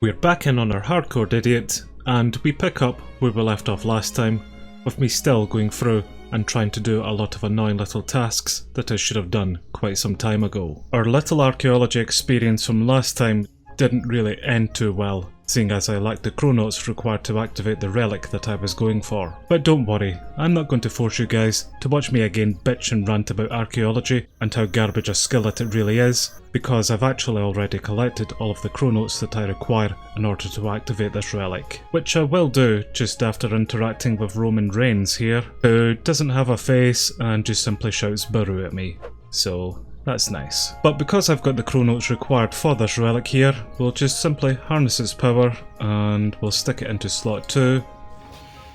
We're back in on our hardcore idiot, and we pick up where we left off last time, with me still going through and trying to do a lot of annoying little tasks that I should have done quite some time ago. Our little archaeology experience from last time didn't really end too well, seeing as I lacked the chronotes required to activate the relic that I was going for. But don't worry, I'm not going to force you guys to watch me again bitch and rant about archaeology and how garbage a skillet it really is, because I've actually already collected all of the chronotes that I require in order to activate this relic, which I will do just after interacting with Roman Reigns here, who doesn't have a face and just simply shouts "Baru" at me. So that's nice. But because I've got the chronotes required for this relic here, we'll just simply harness its power and we'll stick it into slot 2.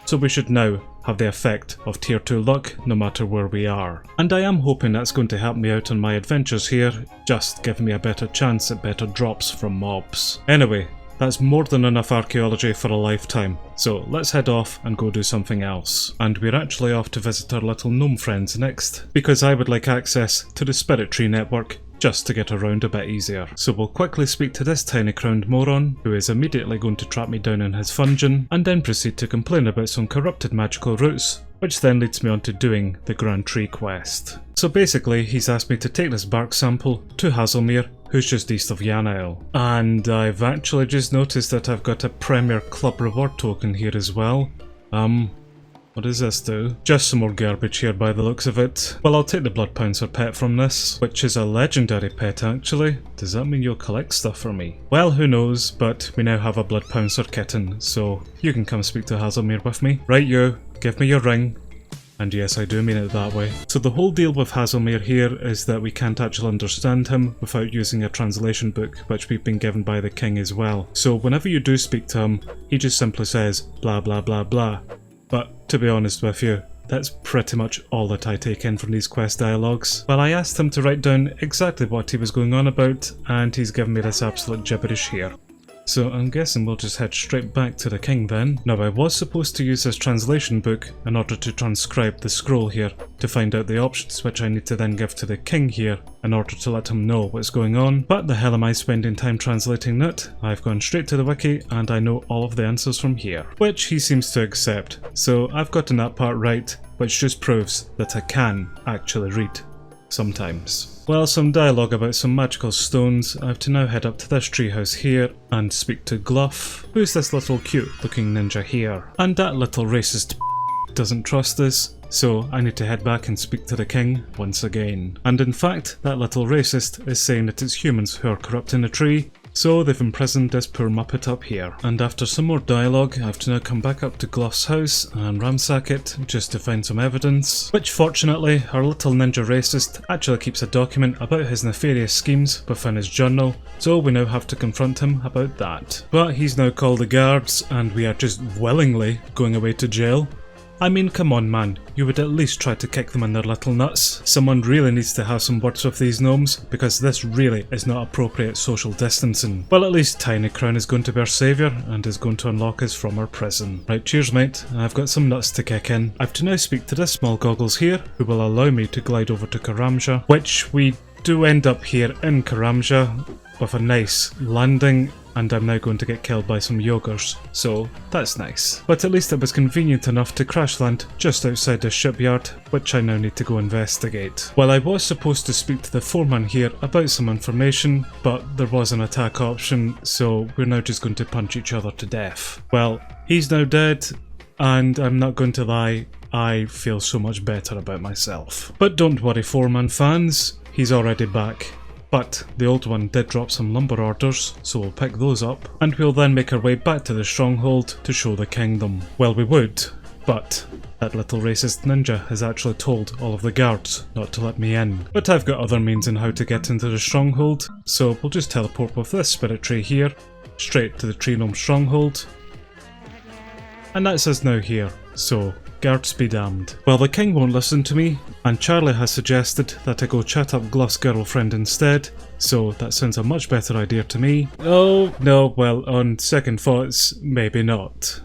So we should now have the effect of tier 2 luck no matter where we are. And I am hoping that's going to help me out on my adventures here, just give me a better chance at better drops from mobs. Anyway, that's more than enough archaeology for a lifetime, so let's head off and go do something else. And we're actually off to visit our little gnome friends next, because I would like access to the spirit tree network just to get around a bit easier. So we'll quickly speak to this tiny crowned moron, who is immediately going to trap me down in his fungeon, and then proceed to complain about some corrupted magical roots, which then leads me on to doing the Grand Tree quest. So basically, he's asked me to take this bark sample to HAZELMERE, who's just east of Yanael. And I've actually just noticed that I've got a Premier Club reward token here as well. What does this do? Just some more garbage here by the looks of it. Well, I'll take the Blood Pouncer pet from this, which is a legendary pet actually. Does that mean you'll collect stuff for me? Well, who knows, but we now have a Blood Pouncer kitten, so you can come speak to HAZELMERE with me. Right, you, give me your ring. And yes, I do mean it that way. So the whole deal with HAZELMERE here is that we can't actually understand him without using a translation book, which we've been given by the king as well. So whenever you do speak to him, he just simply says blah blah blah blah. But to be honest with you, that's pretty much all that I take in from these quest dialogues. Well, I asked him to write down exactly what he was going on about, and he's given me this absolute gibberish here. So I'm guessing we'll just head straight back to the king then. Now I was supposed to use this translation book in order to transcribe the scroll here to find out the options which I need to then give to the king here in order to let him know what's going on. But the hell am I spending time translating that? I've gone straight to the wiki and I know all of the answers from here, which he seems to accept. So I've gotten that part right, which just proves that I can actually read sometimes. Well, some dialogue about some magical stones. I have to now head up to this treehouse here and speak to Gluff, who's this little cute looking ninja here. And that little racist doesn't trust us, so I need to head back and speak to the king once again. And in fact, that little racist is saying that it's humans who are corrupting the tree, so they've imprisoned this poor muppet up here. And after some more dialogue, I have to now come back up to Gluff's house and ransack it just to find some evidence, which fortunately our little ninja racist actually keeps a document about his nefarious schemes within his journal, so we now have to confront him about that. But he's now called the guards and we are just willingly going away to jail. I mean, come on man, you would at least try to kick them in their little nuts. Someone really needs to have some words with these gnomes, because this really is not appropriate social distancing. Well, at least Tiny Crown is going to be our saviour and is going to unlock us from our prison. Right, cheers mate, I've got some nuts to kick in. I have to now speak to this small goggles here, who will allow me to glide over to Karamja, which we do end up here in Karamja with a nice landing, and I'm now going to get killed by some yogurs, so that's nice. But at least it was convenient enough to crash land just outside the shipyard, which I now need to go investigate. Well, I was supposed to speak to the Foreman here about some information, but there was an attack option, so we're now just going to punch each other to death. Well, he's now dead, and I'm not going to lie, I feel so much better about myself. But don't worry Foreman fans, he's already back. But the old one did drop some lumber orders, so we'll pick those up, and we'll then make our way back to the stronghold to show the kingdom. Well, we would, but that little racist ninja has actually told all of the guards not to let me in. But I've got other means on how to get into the stronghold, so we'll just teleport with this spirit tree here, straight to the Gnome Stronghold. And that's us now here, so guards be damned. Well, the king won't listen to me, and Charlie has suggested that I go chat up Gluff's girlfriend instead, so that sounds a much better idea to me. Oh, no, well, on second thoughts, maybe not.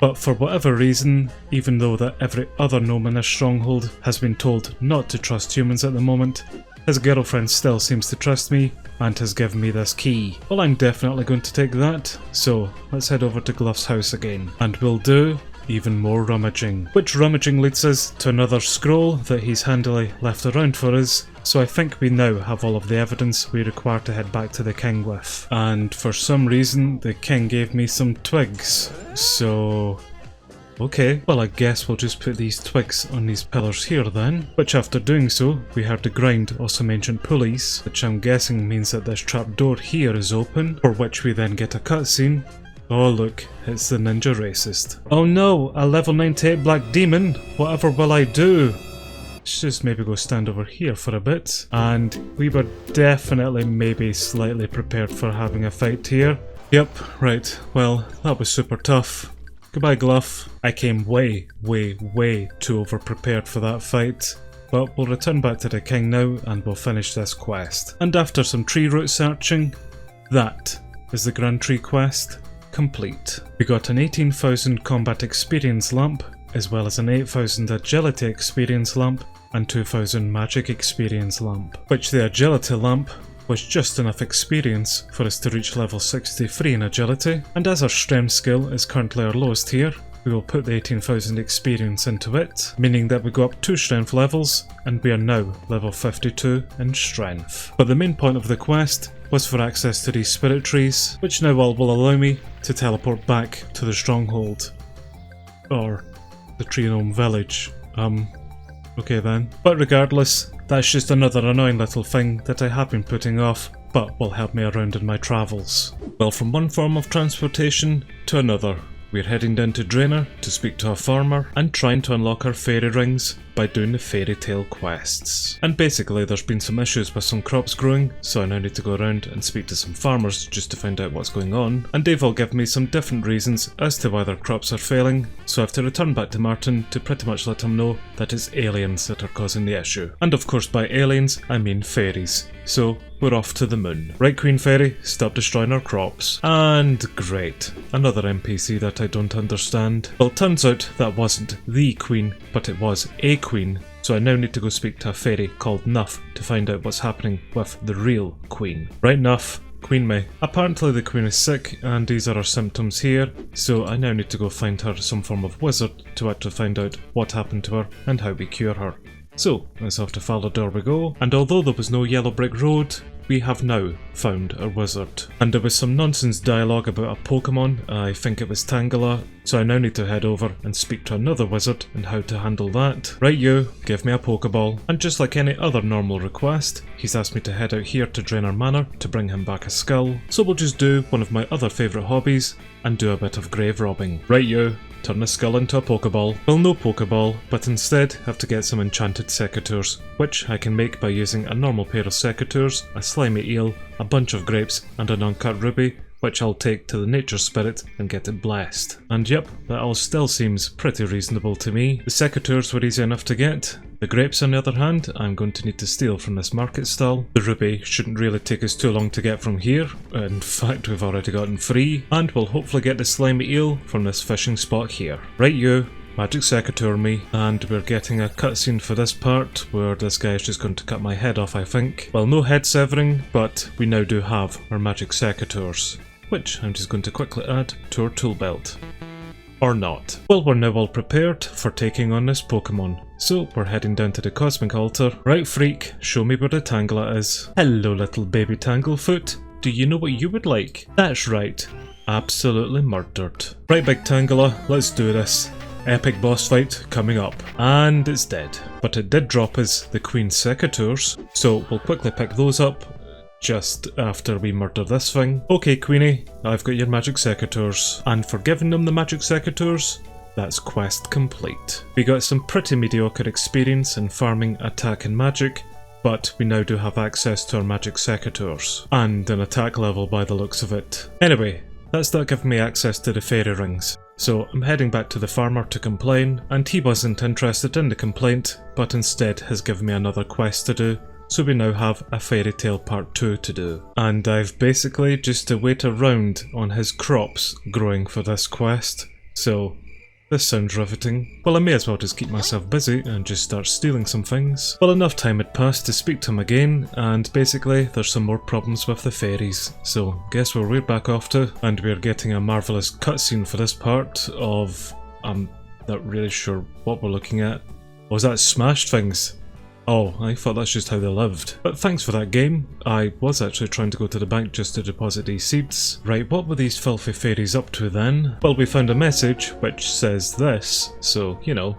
But for whatever reason, even though that every other gnome in this stronghold has been told not to trust humans at the moment, his girlfriend still seems to trust me and has given me this key. Well, I'm definitely going to take that, so let's head over to Gluff's house again, and we'll do even more rummaging. Which rummaging leads us to another scroll that he's handily left around for us, so I think we now have all of the evidence we require to head back to the king with. And for some reason, the king gave me some twigs, so... okay, well I guess we'll just put these twigs on these pillars here then, which after doing so, we have to grind of some ancient pulleys, which I'm guessing means that this trapdoor here is open, for which we then get a cutscene. Oh look, it's the ninja racist. Oh no, a level 98 black demon, whatever will I do? Let's just maybe go stand over here for a bit, and we were definitely maybe slightly prepared for having a fight here. Yep, right, well that was super tough. Goodbye Gluff. I came way too over prepared for that fight. But we'll return back to the king now and we'll finish this quest. And after some tree root searching, that is the Grand Tree quest complete. We got an 18,000 combat experience lamp, as well as an 8,000 agility experience lamp and 2,000 magic experience lamp. Which the agility lamp was just enough experience for us to reach level 63 in agility, and as our strength skill is currently our lowest here, we will put the 18,000 experience into it, meaning that we go up 2 strength levels, and we are now level 52 in strength. But the main point of the quest was for access to these spirit trees, which now all will allow me to teleport back to the stronghold. Or the tree gnome village. Okay then. But regardless, that's just another annoying little thing that I have been putting off, but will help me around in my travels. Well, from one form of transportation to another. We're heading down to Draenor to speak to a farmer and trying to unlock our fairy rings by doing the fairy tale quests. And basically there's been some issues with some crops growing, so I now need to go around and speak to some farmers just to find out what's going on, and they've all given me some different reasons as to why their crops are failing, so I have to return back to Martin to pretty much let him know that it's aliens that are causing the issue. And of course by aliens I mean fairies. So we're off to the moon. Right, Queen Fairy, stop destroying our crops. And great, another NPC that I don't understand. Well, turns out that wasn't the queen, but it was a queen. So I now need to go speak to a fairy called Nuff to find out what's happening with the real queen. Right, Nuff, Queen May. Apparently the queen is sick and these are her symptoms here, so I now need to go find her some form of wizard to actually find out what happened to her and how we cure her. So, let's off to Falador we go, and although there was no yellow brick road, we have now found a wizard. And there was some nonsense dialogue about a Pokemon, I think it was Tangela, so I now need to head over and speak to another wizard and how to handle that. Right, you, give me a Pokeball. And just like any other normal request, he's asked me to head out here to Draenor Manor to bring him back a skull, so we'll just do one of my other favourite hobbies and do a bit of grave robbing. Right, you, turn a skull into a Pokeball. Well, no Pokeball, but instead have to get some enchanted secateurs, which I can make by using a normal pair of secateurs, a slimy eel, a bunch of grapes, and an uncut ruby, which I'll take to the nature spirit and get it blessed. And yep, that all still seems pretty reasonable to me. The secateurs were easy enough to get. The grapes, on the other hand, I'm going to need to steal from this market stall. The ruby shouldn't really take us too long to get from here. In fact, we've already gotten free. And we'll hopefully get the slimy eel from this fishing spot here. Right, you, magic secateur me. And we're getting a cutscene for this part where this guy is just going to cut my head off, I think. Well, no head severing, but we now do have our magic secateurs, which I'm just going to quickly add to our tool belt. Or not. Well, we're now all prepared for taking on this Pokemon. So, we're heading down to the Cosmic Altar. Right, Freak, show me where the Tangela is. Hello, little baby Tanglefoot. Do you know what you would like? That's right. Absolutely murdered. Right, big Tangela, let's do this. Epic boss fight coming up. And it's dead. But it did drop us the Queen's Secateurs, so we'll quickly pick those up just after we murder this thing. Okay, Queenie, I've got your magic secateurs. And for giving them the magic secateurs, that's quest complete. We got some pretty mediocre experience in farming, attack and magic, but we now do have access to our magic secateurs. And an attack level by the looks of it. Anyway, that's not giving me access to the fairy rings. So I'm heading back to the farmer to complain, and he wasn't interested in the complaint, but instead has given me another quest to do. So we now have a fairy tale part 2 to do. And I've basically just to wait around on his crops growing for this quest. So This sounds riveting. Well, I may as well just keep myself busy and just start stealing some things. Well, enough time had passed to speak to him again, and basically there's some more problems with the fairies. So, guess where we're back off to, and we're getting a marvellous cutscene for this part of... I'm not really sure what we're looking at. Was that smashed things? Oh, I thought that's just how they lived. But thanks for that game. I was actually trying to go to the bank just to deposit these seeds. Right, what were these filthy fairies up to then? Well, we found a message which says this, so, you know,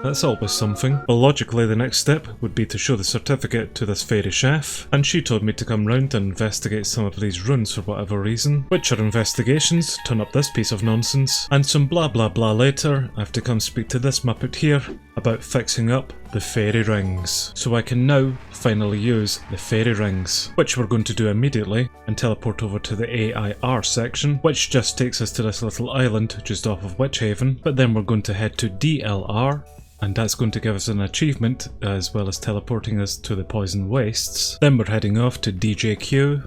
that's always something. Well, logically the next step would be to show the certificate to this fairy chef, and she told me to come round and investigate some of these runes for whatever reason, which are investigations, turn up this piece of nonsense, and some blah blah blah later. I have to come speak to this muppet here about fixing up the fairy rings. So I can now finally use the fairy rings, which we're going to do immediately, and teleport over to the AIR section, which just takes us to this little island just off of Witch Haven, but then we're going to head to DLR, and that's going to give us an achievement, as well as teleporting us to the Poison Wastes. Then we're heading off to DJQ,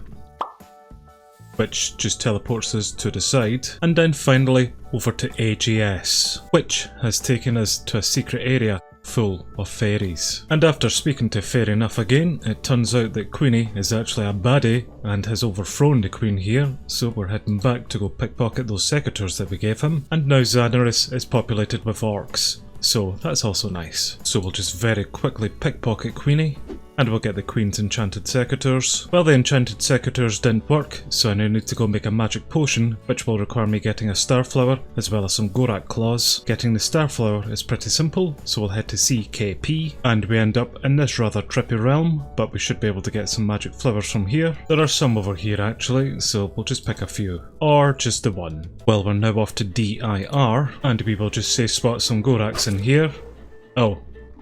which just teleports us to the side, and then finally over to AGS, which has taken us to a secret area full of fairies. And after speaking to Fairy Enough again, it turns out that Queenie is actually a baddie and has overthrown the Queen here, so we're heading back to go pickpocket those secateurs that we gave him, and now Xanaris is populated with orcs. So that's also nice. So we'll just very quickly pickpocket Queenie, and we'll get the Queen's enchanted secateurs. Well, the enchanted secateurs didn't work, so I now need to go make a magic potion, which will require me getting a starflower, as well as some Gorak claws. Getting the starflower is pretty simple, so we'll head to CKP, and we end up in this rather trippy realm, but we should be able to get some magic flowers from here. There are some over here actually, so we'll just pick a few. Or just the one. Well, we're now off to DIR, and we will just safe spot some Goraks in here. Oh,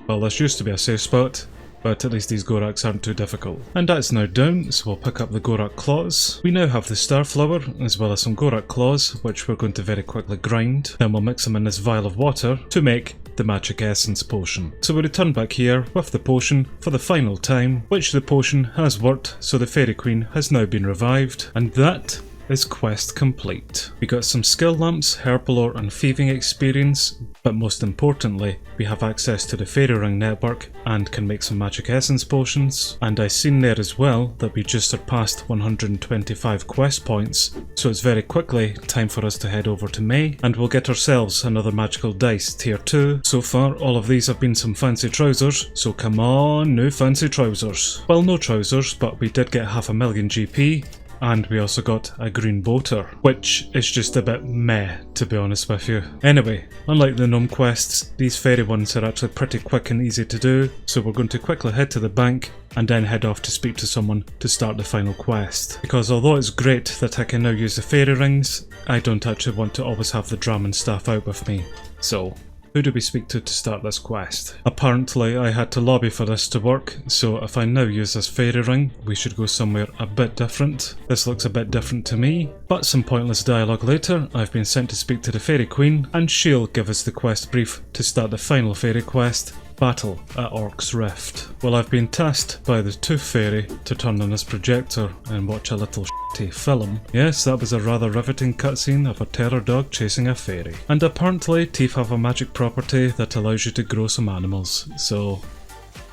well, this used to be a safe spot, but at least these Goraks aren't too difficult. And that's now down, so we'll pick up the Gorak claws. We now have the starflower, as well as some Gorak claws, which we're going to very quickly grind. Then we'll mix them in this vial of water to make the magic essence potion. So we return back here with the potion for the final time, which the potion has worked, so the Fairy Queen has now been revived, and that is quest complete. We got some skill lamps, herbalore and thieving experience, but most importantly, we have access to the fairy ring network and can make some magic essence potions. And I seen there as well that we just surpassed 125 quest points, so it's very quickly time for us to head over to May, and we'll get ourselves another magical dice tier 2. So far, all of these have been some fancy trousers, so come on, new fancy trousers. Well, no trousers, but we did get 500,000 GP, and we also got a green boater, which is just a bit meh, to be honest with you. Anyway, unlike the gnome quests, these fairy ones are actually pretty quick and easy to do, so we're going to quickly head to the bank and then head off to speak to someone to start the final quest. Because although it's great that I can now use the fairy rings, I don't actually want to always have the Draman staff out with me. So, who do we speak to start this quest? Apparently I had to lobby for this to work, so if I now use this fairy ring, we should go somewhere a bit different. This looks a bit different to me, but some pointless dialogue later, I've been sent to speak to the Fairy Queen, and she'll give us the quest brief to start the final fairy quest, Battle at Orc's Rift. Well, I've been tasked by the Tooth Fairy to turn on this projector and watch a little shitty film. Yes, that was a rather riveting cutscene of a terror dog chasing a fairy. And apparently teeth have a magic property that allows you to grow some animals, so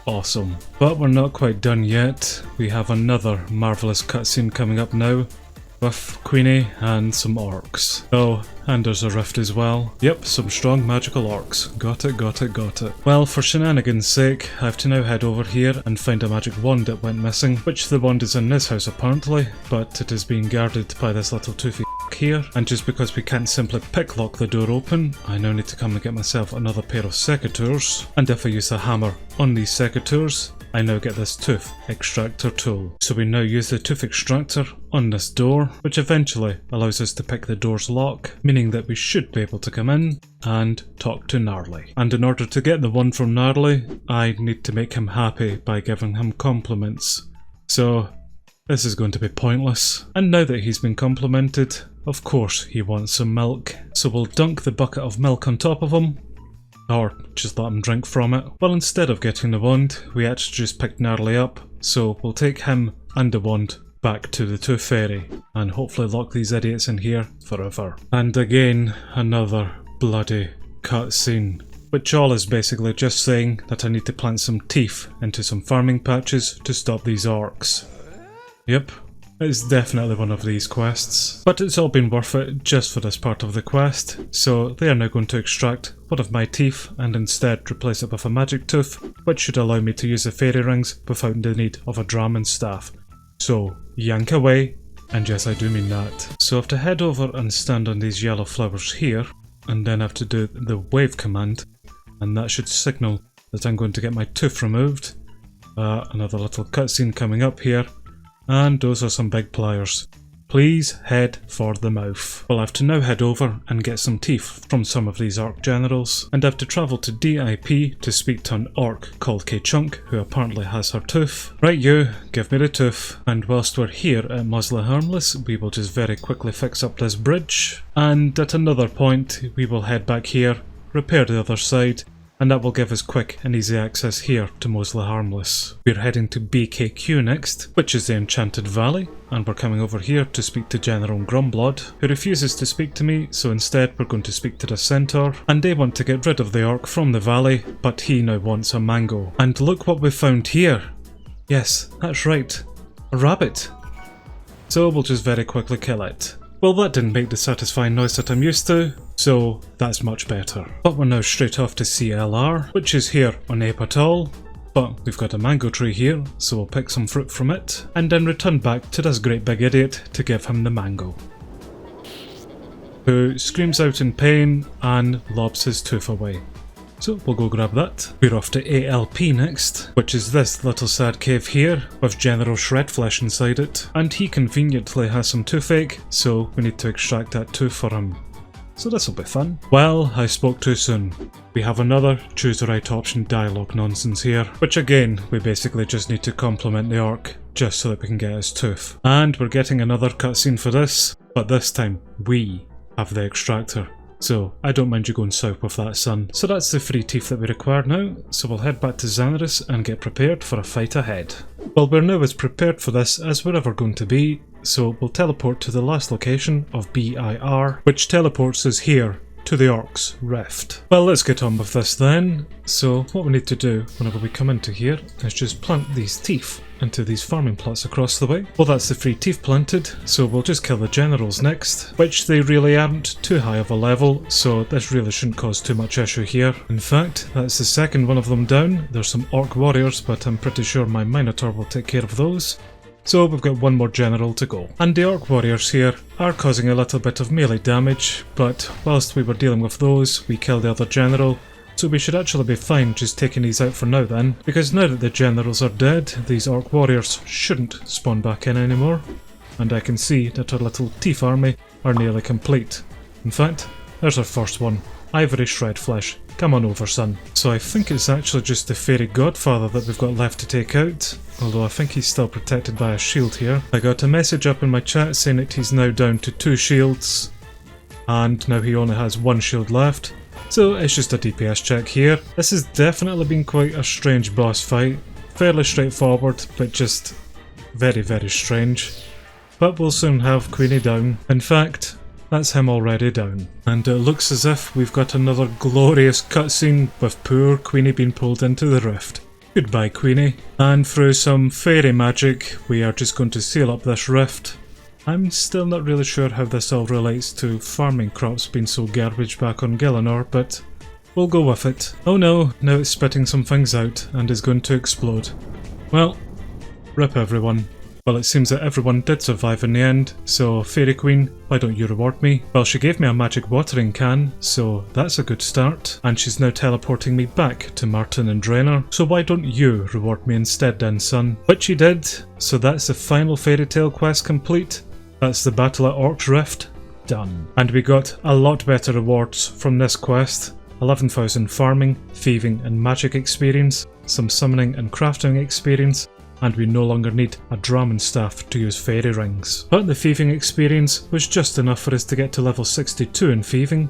awesome. But we're not quite done yet. We have another marvellous cutscene coming up now, with Queenie and some orcs. Oh, and there's a rift as well. Yep, some strong magical orcs. Got it, got it, got it. Well, for shenanigans' sake, I have to now head over here and find a magic wand that went missing, which the wand is in this house apparently, but it is being guarded by this little toothy here, and just because we can't simply picklock the door open, I now need to come and get myself another pair of secateurs, and if I use the hammer on these secateurs, I now get this tooth extractor tool. So we now use the tooth extractor on this door, which eventually allows us to pick the door's lock, meaning that we should be able to come in and talk to Gnarly. And in order to get the one from Gnarly, I need to make him happy by giving him compliments. So this is going to be pointless. And now that he's been complimented, of course he wants some milk. So we'll dunk the bucket of milk on top of him, or just let him drink from it. Well, instead of getting the wand, we actually just picked Gnarly up, so we'll take him and the wand back to the Tooth Fairy, and hopefully lock these idiots in here forever. And again, another bloody cutscene, which all is basically just saying that I need to plant some teeth into some farming patches to stop these orcs. Yep, it's definitely one of these quests, but it's all been worth it just for this part of the quest, so they are now going to extract one of my teeth and instead replace it with a magic tooth, which should allow me to use the fairy rings without the need of a Draman staff. So, yank away, and yes, I do mean that. So I have to head over and stand on these yellow flowers here, and then I have to do the wave command, and that should signal that I'm going to get my tooth removed. Another little cutscene coming up here. And those are some big pliers. Please head for the mouth. Well, I have to now head over and get some teeth from some of these orc generals, and I have to travel to DIP to speak to an orc called K-Chunk, who apparently has her tooth. Right, you, give me the tooth. And whilst we're here at Muzzle Harmless, we will just very quickly fix up this bridge, and at another point we will head back here, repair the other side, and that will give us quick and easy access here to Muzzle Harmless. We're heading to BKQ next, which is the Enchanted Valley, and we're coming over here to speak to General Grumblood, who refuses to speak to me, so instead we're going to speak to the Centaur, and they want to get rid of the orc from the valley, but he now wants a mango. And look what we found here! Yes, that's right, a rabbit. So we'll just very quickly kill it. Well, that didn't make the satisfying noise that I'm used to, so that's much better. But we're now straight off to CLR, which is here on Ep.22, but we've got a mango tree here, so we'll pick some fruit from it, and then return back to this great big idiot to give him the mango, who screams out in pain and lobs his tooth away. So we'll go grab that. We're off to ALP next, which is this little sad cave here with General SHREDFLESH inside it, and he conveniently has some toothache, so we need to extract that tooth for him. So this'll be fun. Well, I spoke too soon. We have another choose the right option dialogue nonsense here, which again, we basically just need to compliment the orc just so that we can get his tooth. And we're getting another cutscene for this, but this time we have the extractor. So, I don't mind you going south with that, son. So that's the 3 teeth that we require now, so we'll head back to Xanaris and get prepared for a fight ahead. Well, we're now as prepared for this as we're ever going to be, so we'll teleport to the last location of BIR, which teleports us here to the Orc's Rift. Well, let's get on with this then. So, what we need to do whenever we come into here is just plant these teeth into these farming plots across the way. Well, that's the 3 teeth planted, so we'll just kill the generals next, which they really aren't too high of a level, so this really shouldn't cause too much issue here. In fact, that's the second one of them down. There's some orc warriors, but I'm pretty sure my Minotaur will take care of those. So we've got one more general to go. And the orc warriors here are causing a little bit of melee damage, but whilst we were dealing with those, we killed the other general. So we should actually be fine just taking these out for now then, because now that the generals are dead, these orc warriors shouldn't spawn back in anymore. And I can see that our little teeth army are nearly complete. In fact, there's our first one. Ivory SHREDFLESH. Come on over, son. So I think it's actually just the fairy Godfather that we've got left to take out, although I think he's still protected by a shield here. I got a message up in my chat saying that he's now down to 2 shields, and now he only has 1 shield left. So it's just a DPS check here. This has definitely been quite a strange boss fight. Fairly straightforward, but just very, very strange. But we'll soon have Queenie down. In fact, that's him already down. And it looks as if we've got another glorious cutscene with poor Queenie being pulled into the rift. Goodbye, Queenie. And through some fairy magic, we are just going to seal up this rift. I'm still not really sure how this all relates to farming crops being so garbage back on Gielinor, but we'll go with it. Oh no, now it's spitting some things out and is going to explode. Well, rip everyone. Well, it seems that everyone did survive in the end, so Fairy Queen, why don't you reward me? Well, she gave me a magic watering can, so that's a good start, and she's now teleporting me back to Martin and Draenor, so why don't you reward me instead then, son? Which he did, so that's the final fairy tale quest complete. That's the battle at Orc's Rift done. And we got a lot better rewards from this quest. 11,000 farming, thieving and magic experience, some summoning and crafting experience, and we no longer need a Draman staff to use fairy rings. But the thieving experience was just enough for us to get to level 62 in thieving.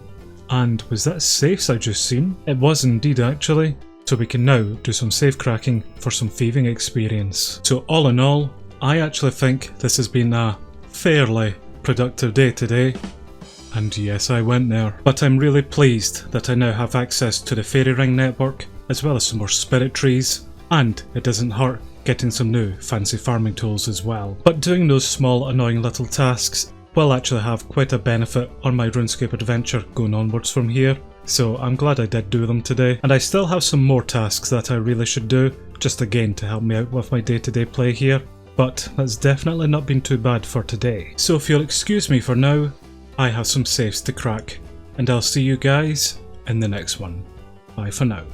And was that safes I just seen? It was indeed actually. So we can now do some safe cracking for some thieving experience. So all in all, I actually think this has been a fairly productive day today. And yes, I went there. But I'm really pleased that I now have access to the fairy ring network, as well as some more spirit trees, and it doesn't hurt getting some new fancy farming tools as well. But doing those small annoying little tasks will actually have quite a benefit on my RuneScape adventure going onwards from here, so I'm glad I did do them today. And I still have some more tasks that I really should do, just again to help me out with my day-to-day play here, but that's definitely not been too bad for today. So if you'll excuse me for now, I have some safes to crack, and I'll see you guys in the next one. Bye for now.